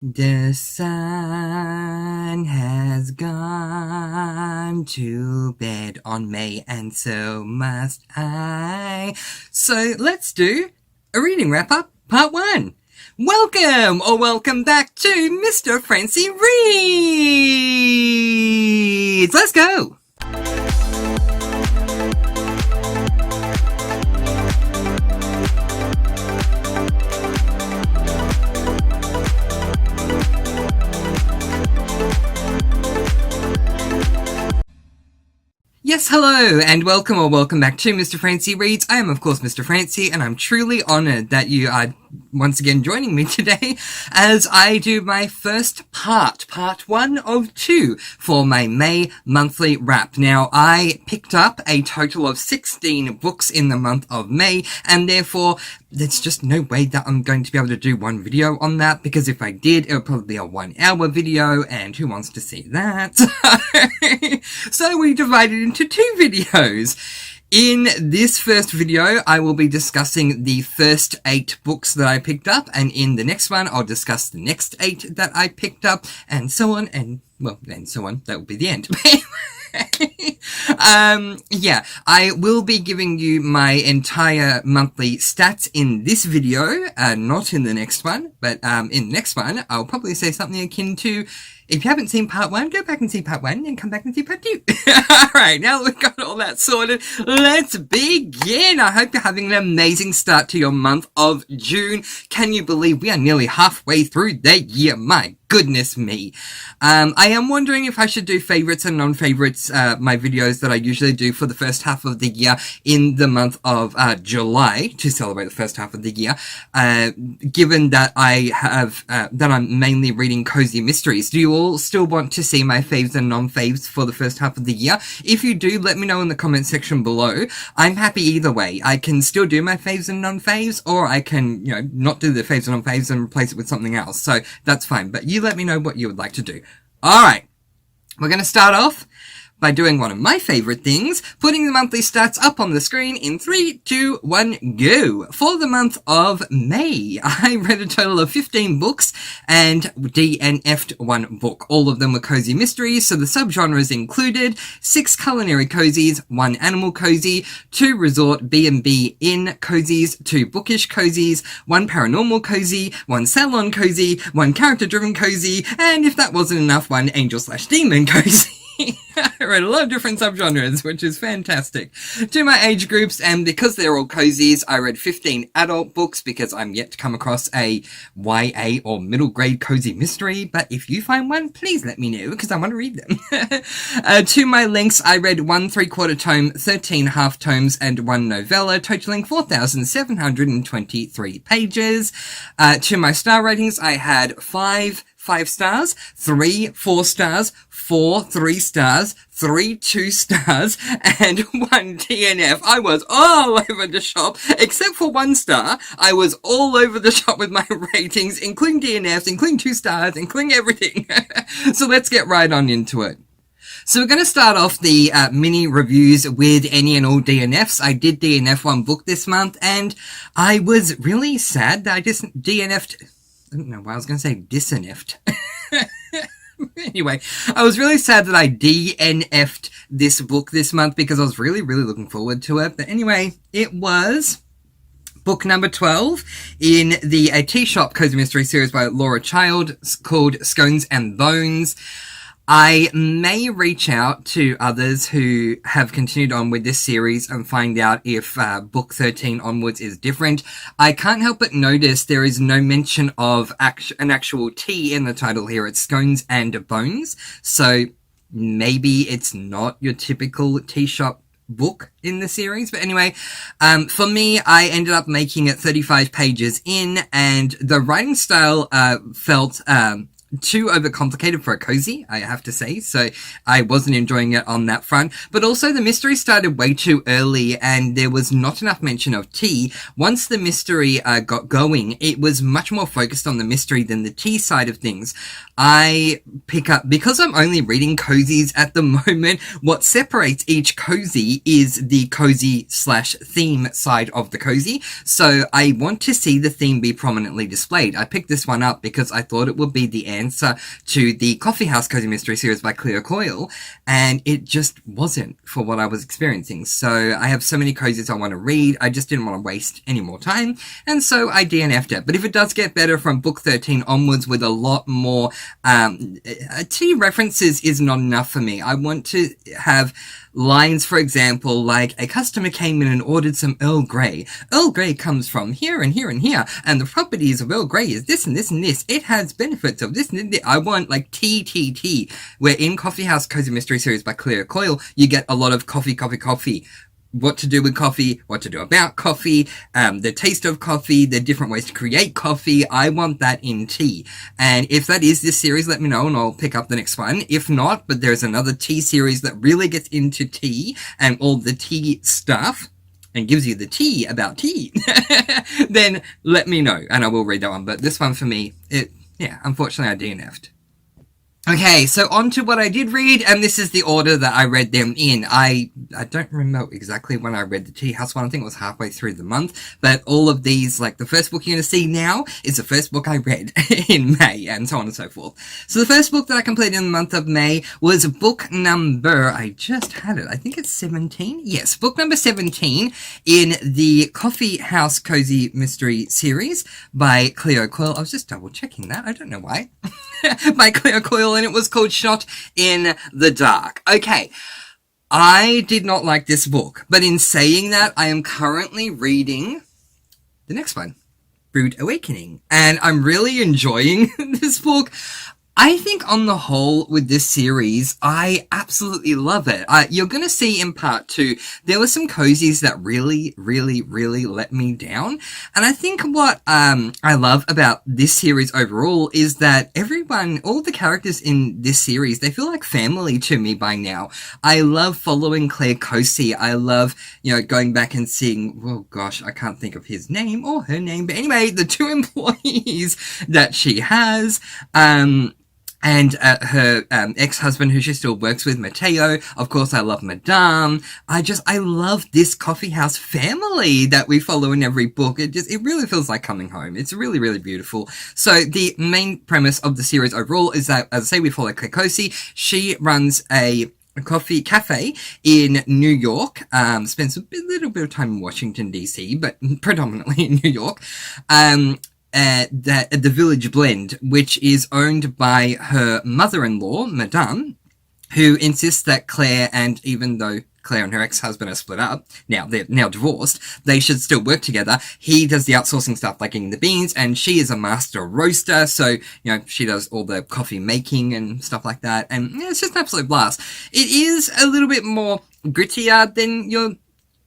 The sun has gone to bed on me, and so must I. So let's do a reading wrap-up, part 1. Welcome, or welcome back to Mr. Francy Reads! Let's go! Yes, hello, and welcome or welcome back to Mr. Francy Reads. I am, of course, Mr. Francy, and I'm truly honoured that you are once again joining me today as I do my first part 1 of 2 for my May monthly wrap. Now, I picked up a total of 16 books in the month of May, and therefore there's just no way that I'm going to be able to do one video on that, because if I did, it would probably be a 1-hour video, and who wants to see that? So we divided into 2 videos. In this first video, I will be discussing the first 8 books that I picked up, and in the next one, I'll discuss the next 8 that I picked up, and so on, and, well, and so on. That will be the end. Yeah, I will be giving you my entire monthly stats in this video, not in the next one, but in the next one, I'll probably say something akin to, if you haven't seen part 1, go back and see part 1, and come back and see part 2. Alright, now that we've got all that sorted, let's begin! I hope you're having an amazing start to your month of June. Can you believe we are nearly halfway through the year? My goodness me. I am wondering if I should do favourites and non-favourites, my videos that I usually do for the first half of the year in the month of July, to celebrate the first half of the year, given that I have, that I'm mainly reading cozy mysteries. Do you all still want to see my faves and non-faves for the first half of the year? If you do, let me know in the comment section below. I'm happy either way. I can still do my faves and non-faves, or I can, you know, not do the faves and non-faves and replace it with something else. So that's fine. But you let me know what you would like to do. Alright, we're going to start off by doing one of my favourite things, putting the monthly stats up on the screen in 3, 2, 1, go. For the month of May, I read a total of 15 books and DNF'd 1 book. All of them were cozy mysteries, so the subgenres included 6 culinary cozies, 1 animal cozy, 2 resort B&B inn cozies, 2 bookish cozies, 1 paranormal cozy, 1 salon cozy, 1 character-driven cozy, and if that wasn't enough, 1 angel/demon cozy. I read a lot of different subgenres, which is fantastic. To my age groups, and because they're all cozies, I read 15 adult books because I'm yet to come across a YA or middle grade cozy mystery, but if you find one, please let me know, because I want to read them. To my lengths, I read 1 3/4 tome, 13 half tomes, and 1 novella, totaling 4,723 pages. To my star ratings, I had 5 stars, 3 4 stars, 4 3 stars, 3 2 stars, and 1 DNF. I was all over the shop, except for 1 star. I was all over the shop with my ratings, including DNFs, including 2 stars, including everything. So let's get right on into it. So we're going to start off the mini reviews with any and all DNFs. I did DNF 1 book this month, and I was really sad that I just DNF'd. I don't know why I was going to say DNF'd. Anyway, I was really sad that I DNF'd this book this month because I was really, really looking forward to it. But anyway, it was book number 12 in the Tea Shop Cozy Mystery series by Laura Child, called Scones and Bones. I may reach out to others who have continued on with this series and find out if book 13 onwards is different. I can't help but notice there is no mention of an actual tea in the title here. It's Scones and Bones. So maybe it's not your typical tea shop book in the series. But anyway, for me, I ended up making it 35 pages in, and the writing style felt too overcomplicated for a cozy, I have to say, so I wasn't enjoying it on that front. But also the mystery started way too early and there was not enough mention of tea. Once the mystery got going, it was much more focused on the mystery than the tea side of things. I pick up, because I'm only reading cozies at the moment, what separates each cozy is the cozy/theme side of the cozy. So I want to see the theme be prominently displayed. I picked this one up because I thought it would be the answer to the Coffee House Cozy Mystery series by Cleo Coyle, and it just wasn't for what I was experiencing. So I have so many cozies I want to read, I just didn't want to waste any more time, and so I DNF'd it. But if it does get better from book 13 onwards with a lot more tea references is not enough for me. I want to have lines, for example, like a customer came in and ordered some Earl Grey. Earl Grey comes from here and here and here, and the properties of Earl Grey is this and this and this. It has benefits of this and this. I want like tea. Where in Coffee House Cozy Mystery series by Cleo Coyle, you get a lot of coffee. What to do with coffee, what to do about coffee, the taste of coffee, the different ways to create coffee. I want that in tea. And if that is this series, let me know and I'll pick up the next one. If not, but there's another tea series that really gets into tea and all the tea stuff and gives you the tea about tea, then let me know and I will read that one. But this one for me, unfortunately I DNF'd. Okay, so on to what I did read, and this is the order that I read them in. I don't remember exactly when I read the Tea House one. I think it was halfway through the month. But all of these, like the first book you're going to see now, is the first book I read in May, and so on and so forth. So the first book that I completed in the month of May was book number, I just had it, I think it's 17? Yes, book number 17 in the Coffee House Cozy Mystery series by Cleo Coyle. I was just double checking that, I don't know why. By Cleo Coyle, and it was called Shot in the Dark. Okay, I did not like this book, but in saying that, I am currently reading the next one, Brood Awakening, and I'm really enjoying this book. I think on the whole with this series, I absolutely love it. You're going to see in part 2, there were some cozies that really let me down. And I think what I love about this series overall is that all the characters in this series, they feel like family to me by now. I love following Claire Cosi. I love, going back and seeing, oh gosh, I can't think of his name or her name. But anyway, the 2 employees that she has, and her ex-husband who she still works with, Matteo. Of course, I love Madame. I love this coffee house family that we follow in every book. It really feels like coming home. It's really beautiful. So the main premise of the series overall is that, as I say, we follow Claire Cosi. She runs a coffee cafe in New York, spends a little bit of time in Washington, D.C., but predominantly in New York. The Village Blend, which is owned by her mother-in-law, Madame, who insists that Claire, and even though Claire and her ex-husband are split up, they're now divorced, they should still work together. He does the outsourcing stuff like getting the beans, and she is a master roaster, so, she does all the coffee making and stuff like that, and it's just an absolute blast. It is a little bit more grittier than your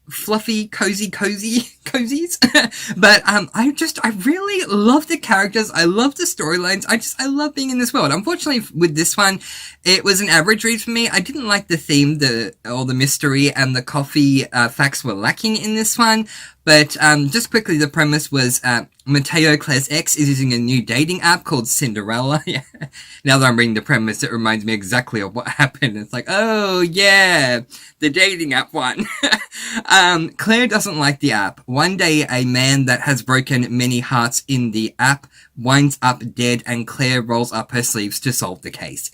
fluffy, cozies. But, I really love the characters. I love the storylines. I love being in this world. Unfortunately, with this one, it was an average read for me. I didn't like the theme, the mystery and the coffee, facts were lacking in this one. But, just quickly, the premise was, Matteo, Claire's ex, is using a new dating app called Cinderella. Yeah. Now that I'm reading the premise, it reminds me exactly of what happened. It's like, oh yeah, the dating app one. Claire doesn't like the app. One day, a man that has broken many hearts in the app winds up dead, and Claire rolls up her sleeves to solve the case.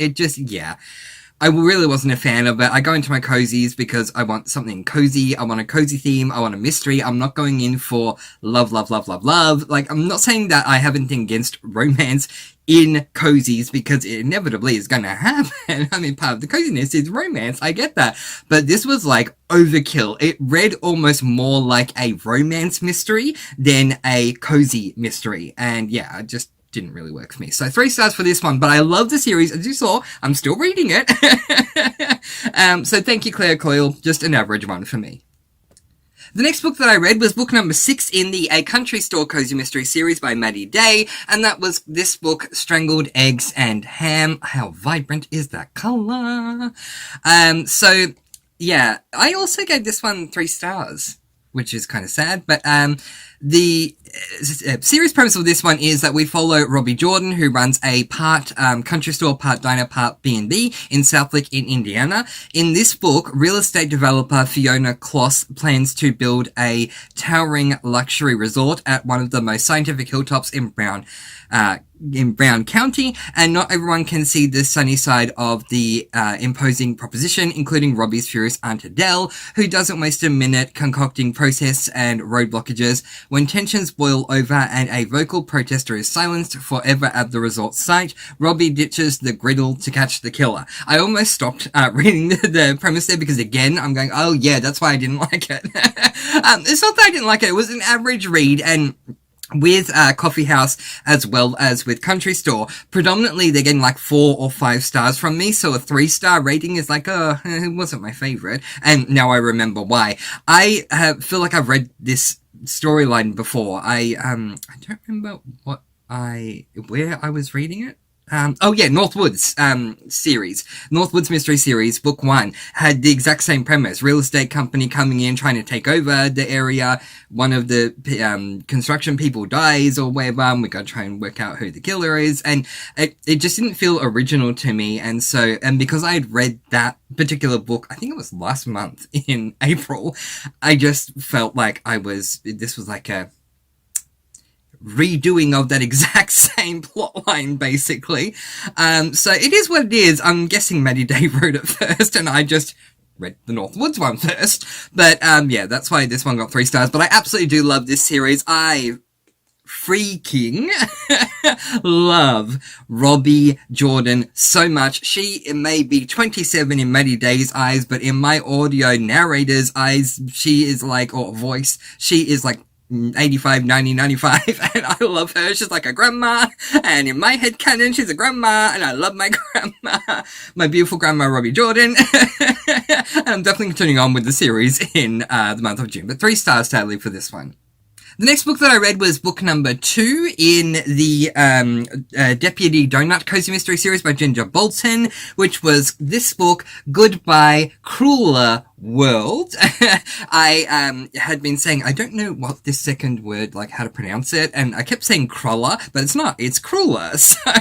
I really wasn't a fan of it. I go into my cozies because I want something cozy. I want a cozy theme. I want a mystery. I'm not going in for love. Like, I'm not saying that I have anything against romance in cozies, because it inevitably is going to happen. I mean, part of the coziness is romance. I get that. But this was like overkill. It read almost more like a romance mystery than a cozy mystery. And yeah, it just didn't really work for me. So 3 stars for this one, but I love the series. As you saw, I'm still reading it. So thank you, Claire Coyle. Just an average one for me. The next book that I read was book number 6 in the A Country Store Cozy Mystery series by Maddie Day, and that was this book, Strangled Eggs and Ham. How vibrant is that colour? So, yeah, I also gave this one 3 stars, which is kind of sad, but the series premise of this one is that we follow Robbie Jordan, who runs a part country store, part diner, part B&B in Southlake in Indiana. In this book, real estate developer Fiona Kloss plans to build a towering luxury resort at one of the most scientific hilltops in Brown County, and not everyone can see the sunny side of the imposing proposition, including Robbie's furious Aunt Adele, who doesn't waste a minute concocting protests and road blockages. When tensions boil over and a vocal protester is silenced forever at the resort site, Robbie ditches the griddle to catch the killer. I almost stopped reading the premise there because, again, I'm going, oh yeah, that's why I didn't like it. It's not that I didn't like it. It was an average read, and with Coffee House as well as with Country Store, predominantly they're getting like 4 or 5 stars from me, so a 3-star rating is like, it wasn't my favorite, and now I remember why. I feel like I've read this storyline before. I don't remember where I was reading it. Northwoods series. Northwoods Mystery Series, book 1, had the exact same premise. Real estate company coming in, trying to take over the area. One of the construction people dies or whatever, and we gotta try and work out who the killer is. And it just didn't feel original to me. And because I had read that particular book, I think it was last month in April, I just felt like this was like a redoing of that exact same plotline, basically. So it is what it is. I'm guessing Maddie Day wrote it first, and I just read the Northwoods one first. But, that's why this one got 3 stars. But I absolutely do love this series. I freaking love Robbie Jordan so much. She may be 27 in Maddie Day's eyes, but in my audio narrator's eyes, she is like, or voice, she is like 85, 90, 95, and I love her. She's like a grandma, and in my head canon, she's a grandma, and I love my grandma, my beautiful grandma Robbie Jordan. And I'm definitely continuing on with the series in the month of June, but 3 stars sadly for this one. The next book that I read was book number 2 in the Deputy Donut Cozy Mystery series by Ginger Bolton, which was this book, Goodbye Crueler World. I had been saying, I don't know what this second word, like how to pronounce it, and I kept saying cruller, but it's not, it's crueler. So,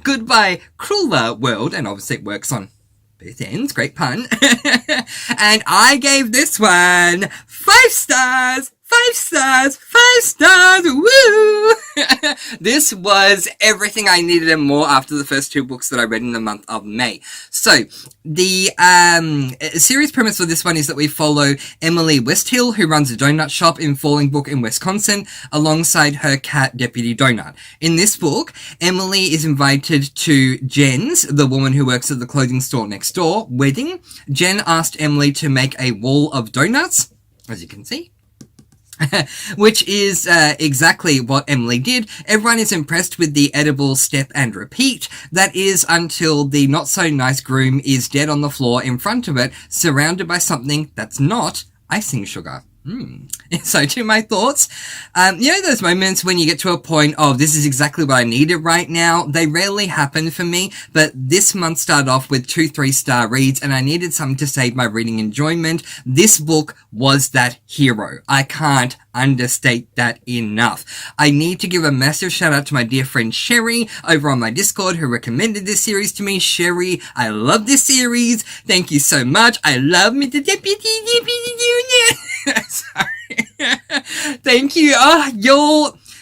Goodbye Crueler World, and obviously it works on both ends, great pun. And I gave this one 5 stars! 5 stars! 5 stars! Woo! This was everything I needed and more after the first 2 books that I read in the month of May. So, the series premise for this one is that we follow Emily Westhill, who runs a donut shop in Fallingbrook in Wisconsin, alongside her cat, Deputy Donut. In this book, Emily is invited to Jen's, the woman who works at the clothing store next door, wedding. Jen asked Emily to make a wall of donuts, as you can see. Which is exactly what Emily did. Everyone is impressed with the edible step and repeat. That is until the not-so-nice groom is dead on the floor in front of it, surrounded by something that's not icing sugar. So to my thoughts, those moments when you get to a point of this is exactly what I needed right now, they rarely happen for me, but this month started off with 2 3-star reads and I needed something to save my reading enjoyment. This book was that hero. I can't understate that enough. I need to give a massive shout out to my dear friend Sherry over on my Discord who recommended this series to me. Sherry, I love this series. Thank you so much. I love me the Deputy Unit. Sorry. Thank you.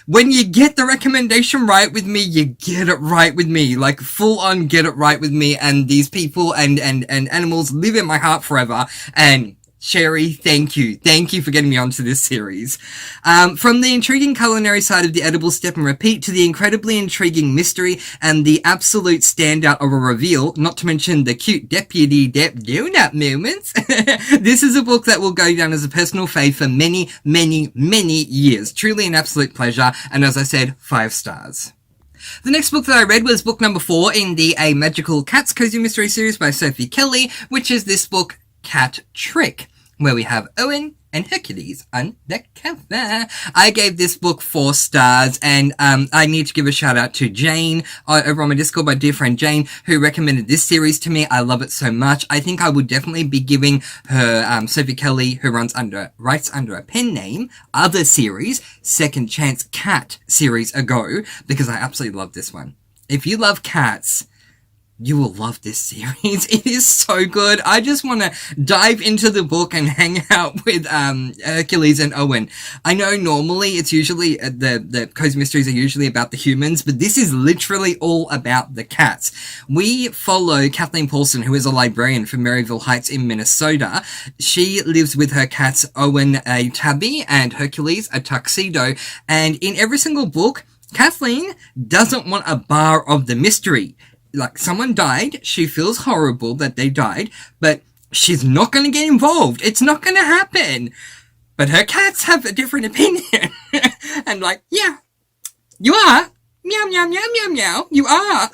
When you get the recommendation right with me, you get it right with me. Like, full on get it right with me. And these people and animals live in my heart forever. And Sherry, thank you. Thank you for getting me onto this series. From the intriguing culinary side of the edible step and repeat to the incredibly intriguing mystery and the absolute standout of a reveal, not to mention the cute Deputy Donut moments, this is a book that will go down as a personal fave for many, many, many years. Truly an absolute pleasure. And as I said, 5 stars. The next book that I read was book number 4 in the A Magical Cats Cozy Mystery series by Sophie Kelly, which is this book, Cat Trick, where we have Owen, and Hercules Undercover. I gave this book 4 stars, and I need to give a shout out to Jane over on my Discord, my dear friend Jane, who recommended this series to me. I love it so much. I think I would definitely be giving her Sophie Kelly, who writes under a pen name, other series, Second Chance Cat series a go, because I absolutely love this one. If you love cats, you will love this series. It is so good. I just want to dive into the book and hang out with Hercules and Owen. I know normally it's usually the cozy mysteries are usually about the humans, but this is literally all about the cats. We follow Kathleen Paulson, who is a librarian from Maryville Heights in Minnesota. She lives with her cats, Owen, a tabby, and Hercules, a tuxedo. And in every single book, Kathleen doesn't want a bar of the mystery. Like, someone died, she feels horrible that they died, but she's not going to get involved. It's not going to happen. But her cats have a different opinion. And like, yeah, you are. Meow, meow, meow, meow, meow. You are.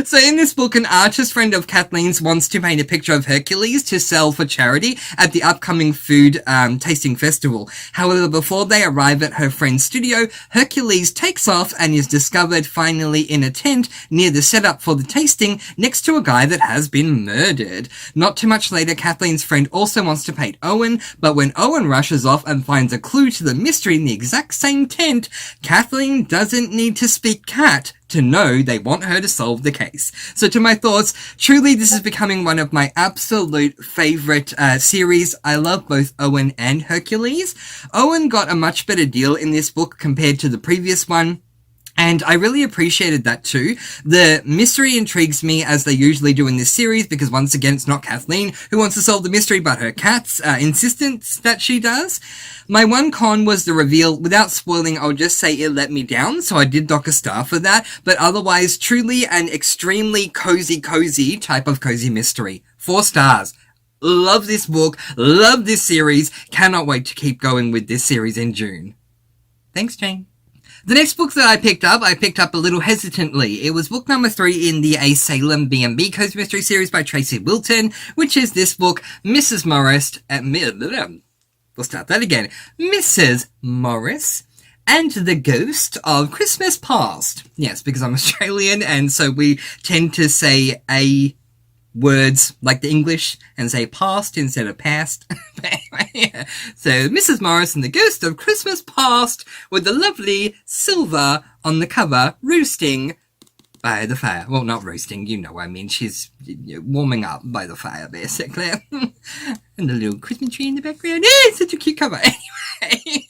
So in this book, an artist friend of Kathleen's wants to paint a picture of Hercules to sell for charity at the upcoming food tasting festival. However, before they arrive at her friend's studio, Hercules takes off and is discovered finally in a tent near the setup for the tasting next to a guy that has been murdered. Not too much later, Kathleen's friend also wants to paint Owen, but when Owen rushes off and finds a clue to the mystery in the exact same tent, Kathleen doesn't need to speak cat to know they want her to solve the case. So to my thoughts, truly this is becoming one of my absolute favorite series. I love both Owen and Hercules. Owen got a much better deal in this book compared to the previous one. And I really appreciated that too. The mystery intrigues me as they usually do in this series because once again it's not Kathleen who wants to solve the mystery but her cat's insistence that she does. My one con was the reveal. Without spoiling, I'll just say it let me down, so I did dock a star for that, but otherwise truly an extremely cozy type of cozy mystery. 4 stars. Love this book, love this series, cannot wait to keep going with this series in June. Thanks, Jane. The next book that I picked up a little hesitantly. It was book number 3 in the A Salem B&B Cozy Mystery series by Tracy Wilton, which is this book, Mrs. Morris, we'll start that again, Mrs. Morris and the Ghost of Christmas Past. Yes, because I'm Australian, and so we tend to say A words like the English and say past instead of past. Yeah. So Mrs. Morris and the Ghost of Christmas Past with the lovely Silver on the cover roosting by the fire. Well, not roasting, you know what I mean. She's warming up by the fire, basically. And the little Christmas tree in the background. It's such a cute cover. Anyway.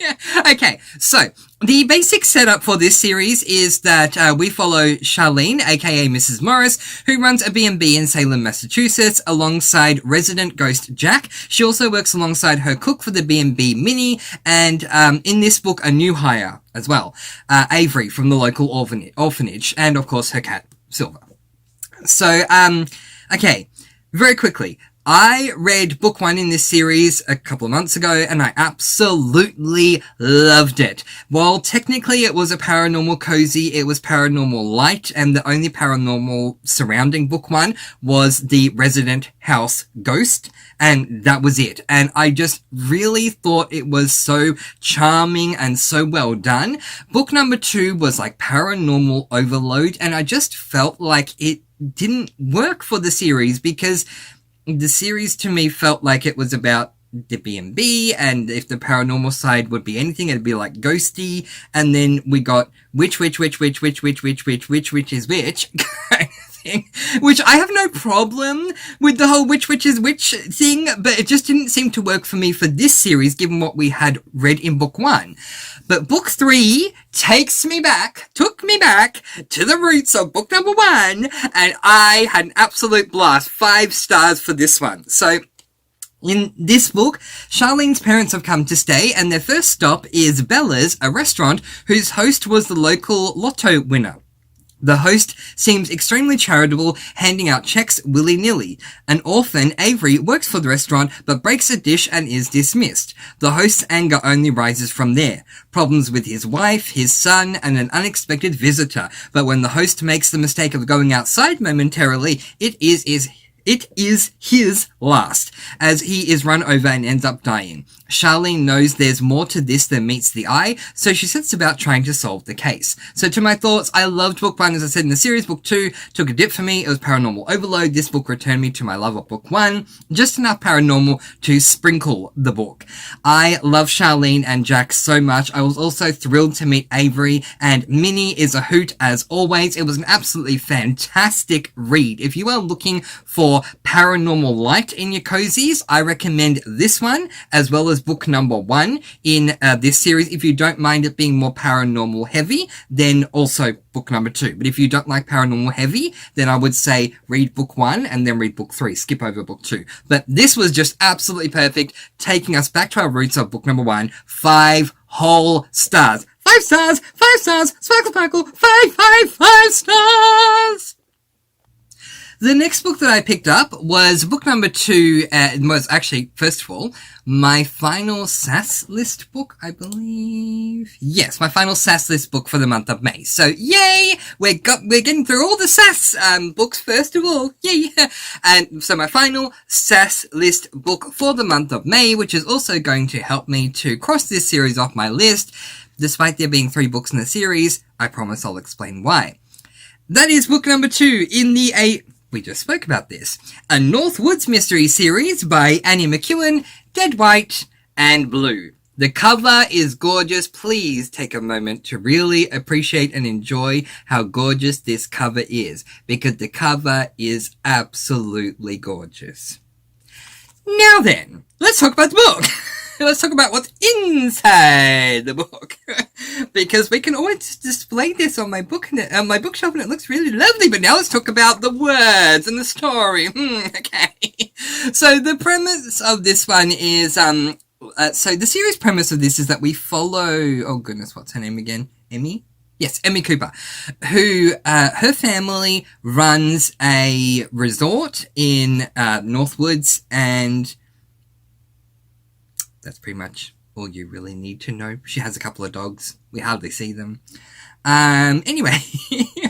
Okay, so the basic setup for this series is that we follow Charlene, aka Mrs. Morris, who runs a B&B in Salem, Massachusetts, alongside resident ghost Jack. She also works alongside her cook for the B&B Minnie, and in this book, a new hire as well, Avery from the local orphanage, and of course her cat, Silver. So, okay, very quickly. I read book 1 in this series a couple of months ago, and I absolutely loved it. While technically it was a paranormal cozy, it was paranormal light, and the only paranormal surrounding book 1 was the resident house ghost, and that was it. And I just really thought it was so charming and so well done. Book number 2 was like paranormal overload, and I just felt like it didn't work for the series because the series to me felt like it was about the B&B, and if the paranormal side would be anything, it'd be like ghosty, and then we got which is which kind of thing, which I have no problem with the whole which is which thing, but it just didn't seem to work for me for this series given what we had read in book 1. But book 3 took me back to the roots of book number 1, and I had an absolute blast. 5 stars for this one. So, in this book, Charlene's parents have come to stay, and their first stop is Bella's, a restaurant whose host was the local lotto winner. The host seems extremely charitable, handing out checks willy-nilly. An orphan, Avery, works for the restaurant but breaks a dish and is dismissed. The host's anger only rises from there. Problems with his wife, his son, and an unexpected visitor. But when the host makes the mistake of going outside momentarily, it is It is his last, as he is run over and ends up dying. Charlene knows there's more to this than meets the eye, so she sets about trying to solve the case. So to my thoughts, I loved book 1, as I said in the series. Book 2 took a dip for me. It was paranormal overload. This book returned me to my love of book 1. Just enough paranormal to sprinkle the book. I love Charlene and Jack so much. I was also thrilled to meet Avery, and Minnie is a hoot as always. It was an absolutely fantastic read. If you are looking for paranormal light in your cozies, I recommend this one, as well as book number 1 in this series. If you don't mind it being more paranormal heavy, then also book number 2. But if you don't like paranormal heavy, then I would say read book 1 and then read book 3. Skip over book 2. But this was just absolutely perfect, taking us back to our roots of book number 1. 5 whole stars. 5 stars! 5 stars! Sparkle, sparkle! 5 stars! The next book that I picked up was book number 2, was actually, first of all, my final SAS list book, I believe. Yes, my final SAS list book for the month of May. So, yay! We're getting through all the SAS, books first of all. Yay! And so my final SAS list book for the month of May, which is also going to help me to cross this series off my list. Despite there being 3 books in the series, I promise I'll explain why. That is book number 2 in the we just spoke about this. A Northwoods mystery series by Annie McEwen, Dead White and Blue. The cover is gorgeous. Please take a moment to really appreciate and enjoy how gorgeous this cover is, because the cover is absolutely gorgeous. Now then, let's talk about the book. Let's talk about what's inside the book, because we can always display this on my bookshelf, and it looks really lovely. But now let's talk about the words and the story. Okay. So the premise of this one is, so the series premise of this is that we follow, oh goodness, what's her name again? Emmy? Yes, Emmy Cooper, who, her family runs a resort in, Northwoods, and that's pretty much all you really need to know. She has a couple of dogs. We hardly see them. Anyway,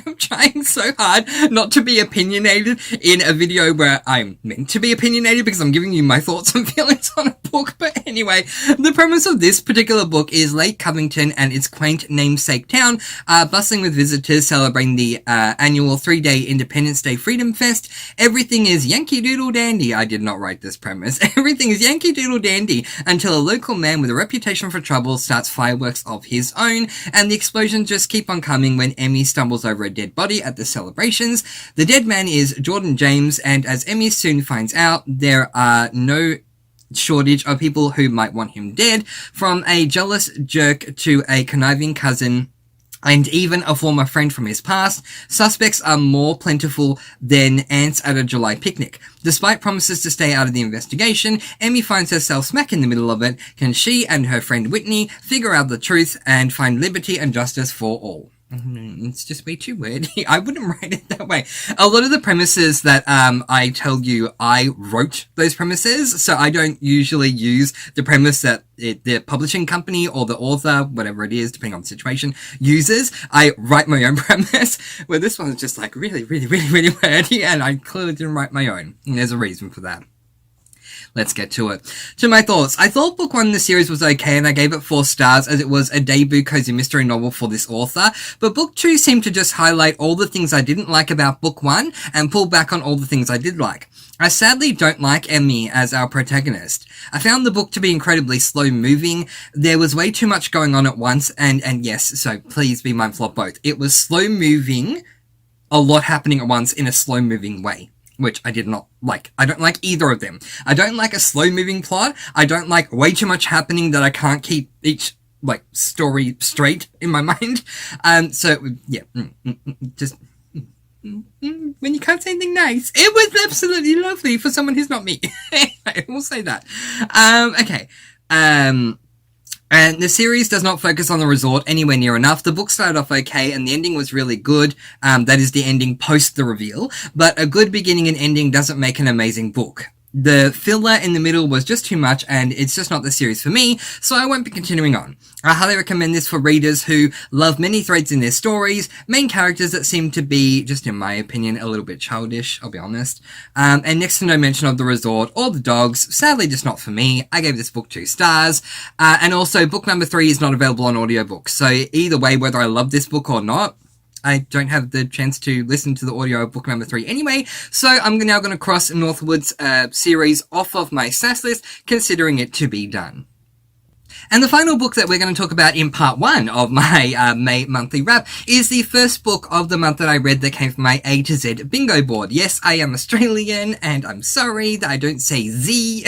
I'm trying so hard not to be opinionated in a video where I'm meant to be opinionated, because I'm giving you my thoughts and feelings on a book. But anyway, the premise of this particular book is Lake Covington and its quaint namesake town bustling with visitors celebrating the annual 3-day Independence Day Freedom Fest. Everything is Yankee Doodle Dandy. I did not write this premise. Everything is Yankee Doodle Dandy until a local man with a reputation for trouble starts fireworks of his own, and the explosions just keep on coming when Emmy stumbles over a dead body at the celebrations. The dead man is Jordan James, and as Emmy soon finds out, there are no shortage of people who might want him dead, from a jealous jerk to a conniving cousin, and even a former friend from his past. Suspects are more plentiful than ants at a July picnic. Despite promises to stay out of the investigation, Emmy finds herself smack in the middle of it. Can she and her friend Whitney figure out the truth and find liberty and justice for all? It's just way too wordy. I wouldn't write it that way. A lot of the premises that I tell you, I wrote those premises, so I don't usually use the premise that the publishing company or the author, whatever it is, depending on the situation, uses. I write my own premise, where this one is just like really, really, really, really wordy, and I clearly didn't write my own. And there's a reason for that. Let's get to it. To my thoughts, I thought book 1 in the series was okay, and I gave it 4 stars as it was a debut cozy mystery novel for this author, but book 2 seemed to just highlight all the things I didn't like about book 1 and pull back on all the things I did like. I sadly don't like Emmy as our protagonist. I found the book to be incredibly slow moving. There was way too much going on at once, and yes, so please be mindful of both. It was slow moving, a lot happening at once in a slow moving way, which I did not like. I don't like either of them. I don't like a slow-moving plot. I don't like way too much happening that I can't keep each, story straight in my mind. So, yeah, just, when you can't say anything nice. It was absolutely lovely for someone who's not me. I will say that. Okay. And the series does not focus on the resort anywhere near enough. The book started off okay, and the ending was really good. That is the ending post the reveal. But a good beginning and ending doesn't make an amazing book. the filler in the middle was just too much, and it's just not the series for me, so I won't be continuing on. I highly recommend this for readers who love many threads in their stories, main characters that seem to be, just in my opinion, a little bit childish, I'll be honest, and next to no mention of the resort or the dogs. Sadly, just not for me. I gave this book 2 stars, and also book number 3 is not available on audiobook, so either way, whether I love this book or not, I don't have the chance to listen to the audio of book number 3 anyway, so I'm now going to cross Northwood's series off of my SAS list, considering it to be done. And the final book that we're going to talk about in part 1 of my May monthly wrap is the first book of the month that I read that came from my A to Z bingo board. Yes, I am Australian, and I'm sorry that I don't say Z.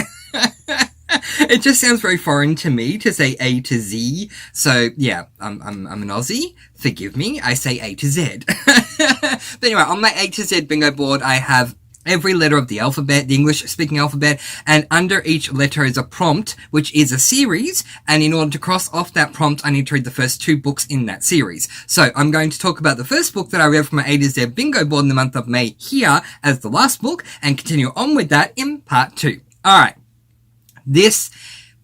It just sounds very foreign to me to say A to Z. So yeah, I'm an Aussie. Forgive me. I say A to Z. But anyway, on my A to Z bingo board, I have every letter of the alphabet, the English-speaking alphabet, and under each letter is a prompt, which is a series, and in order to cross off that prompt, I need to read the first 2 books in that series. So, I'm going to talk about the first book that I read from my A to Z bingo board in the month of May here as the last book, and continue on with that in part 2. Alright. This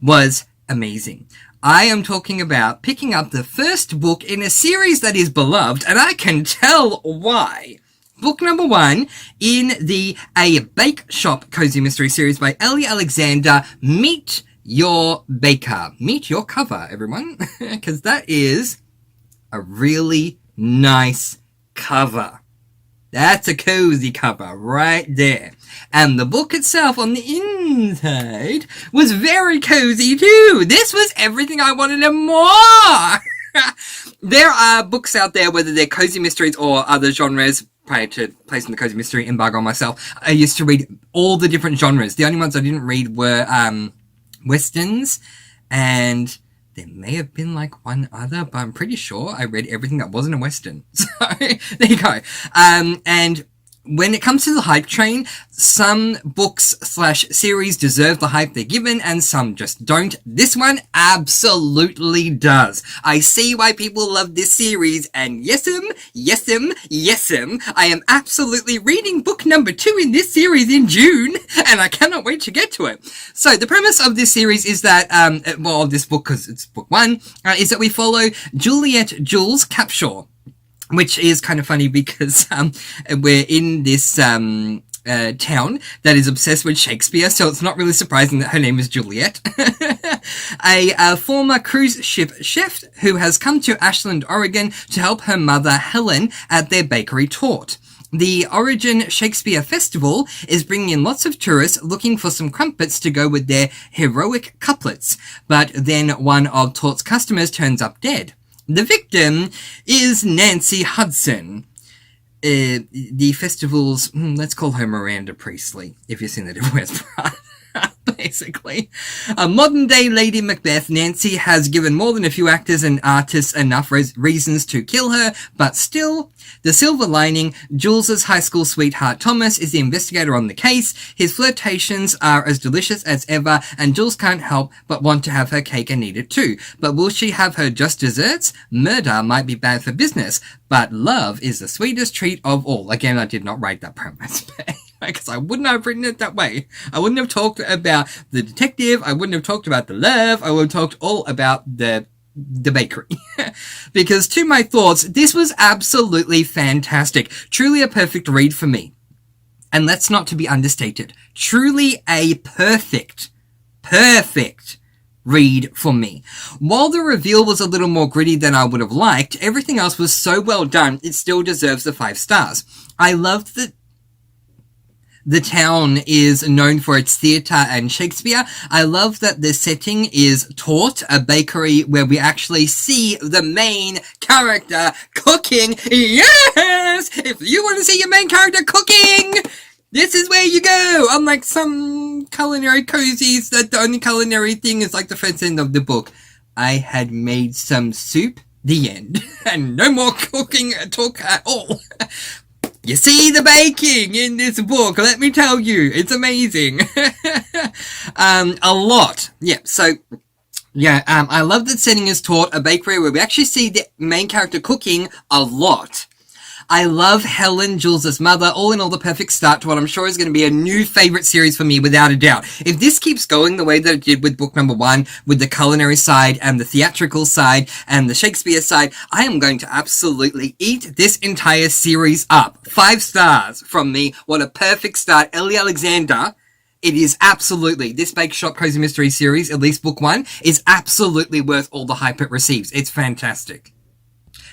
was amazing. I am talking about picking up the first book in a series that is beloved, and I can tell why. Book number 1 in the A Bake Shop Cozy Mystery series by Ellie Alexander, Meet Your Baker. Meet your cover, everyone, because that is a really nice cover. That's a cozy cover right there. And the book itself on the inside was very cozy too. This was everything I wanted and more. There are books out there, whether they're cozy mysteries or other genres. Prior to placing the cozy mystery embargo on myself, I used to read all the different genres. The only ones I didn't read were westerns, and there may have been like one other, but I'm pretty sure I read everything that wasn't a western. So there you go. And when it comes to the hype train, some books/series deserve the hype they're given, and some just don't. This one absolutely does. I see why people love this series, and yes'm, I am absolutely reading book number 2 in this series in June, and I cannot wait to get to it. So, the premise of this series is that, this book, because it's book 1, is that we follow Juliet Jules Capshaw, which is kind of funny because we're in this town that is obsessed with Shakespeare, so it's not really surprising that her name is Juliet. A former cruise ship chef who has come to Ashland, Oregon to help her mother Helen at their bakery tort. The Origin Shakespeare Festival is bringing in lots of tourists looking for some crumpets to go with their heroic couplets, but then one of Tort's customers turns up dead. The victim is Nancy Hudson, the festival's, let's call her Miranda Priestley, if you've seen The Devil Wears Prada. Basically. A modern-day Lady Macbeth, Nancy has given more than a few actors and artists enough reasons to kill her, but still, the silver lining, Jules's high school sweetheart Thomas is the investigator on the case. His flirtations are as delicious as ever, and Jules can't help but want to have her cake and eat it too. But will she have her just desserts? Murder might be bad for business, but love is the sweetest treat of all. Again, I did not write that premise, because I wouldn't have written it that way. I wouldn't have talked about the detective, I wouldn't have talked about the love, I would have talked all about the bakery. Because to my thoughts, this was absolutely fantastic. Truly a perfect read for me. And that's not to be understated. Truly a perfect read for me. While the reveal was a little more gritty than I would have liked, everything else was so well done, it still deserves the 5 stars. I loved that the town is known for its theatre and Shakespeare. I love that the setting is Tort, a bakery where we actually see the main character cooking. Yes! If you want to see your main character cooking, this is where you go! Unlike some culinary cozies, that the only culinary thing is like the first end of the book. I had made some soup, the end. And no more cooking talk at all. You see the baking in this book, let me tell you, it's amazing. A lot. Yeah, so, yeah, I love that setting is Taught, a bakery where we actually see the main character cooking a lot. I love Helen, Jules' mother, all in all the perfect start to what I'm sure is going to be a new favourite series for me without a doubt. If this keeps going the way that it did with book number 1, with the culinary side and the theatrical side and the Shakespeare side, I am going to absolutely eat this entire series up. 5 stars from me. What a perfect start. Ellie Alexander. It is absolutely, this Bake Shop Cozy Mystery series, at least book 1, is absolutely worth all the hype it receives. It's fantastic.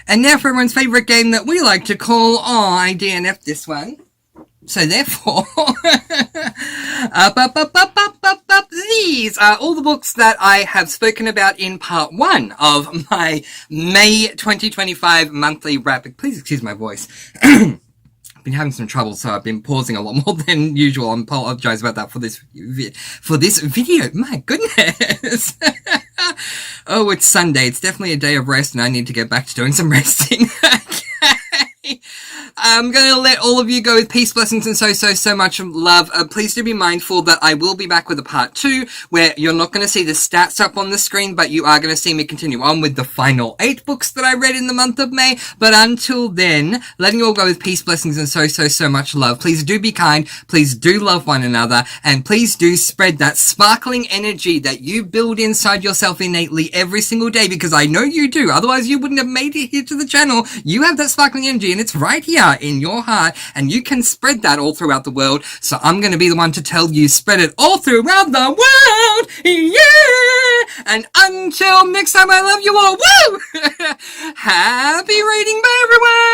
And now for everyone's favourite game that we like to call, I DNF'd this one. So therefore, these are all the books that I have spoken about in part 1 of my May 2025 monthly wrap. Please excuse my voice. I've been having some trouble, so I've been pausing a lot more than usual. I apologise about that for this video. My goodness. Oh, it's Sunday. It's definitely a day of rest, and I need to get back to doing some resting. Okay. I'm going to let all of you go with peace, blessings, and so much love. Please do be mindful that I will be back with a part 2, where you're not going to see the stats up on the screen, but you are going to see me continue on with the final 8 books that I read in the month of May. But until then, letting you all go with peace, blessings, and so much love. Please do be kind. Please do love one another. And please do spread that sparkling energy that you build inside yourself innately every single day, because I know you do. Otherwise, you wouldn't have made it here to the channel. You have that sparkling energy, and it's right here in your heart, and you can spread that all throughout the world. So I'm going to be the one to tell you, spread it all throughout the world. Yeah! And until next time, I love you all. Woo! Happy reading. Bye, everyone.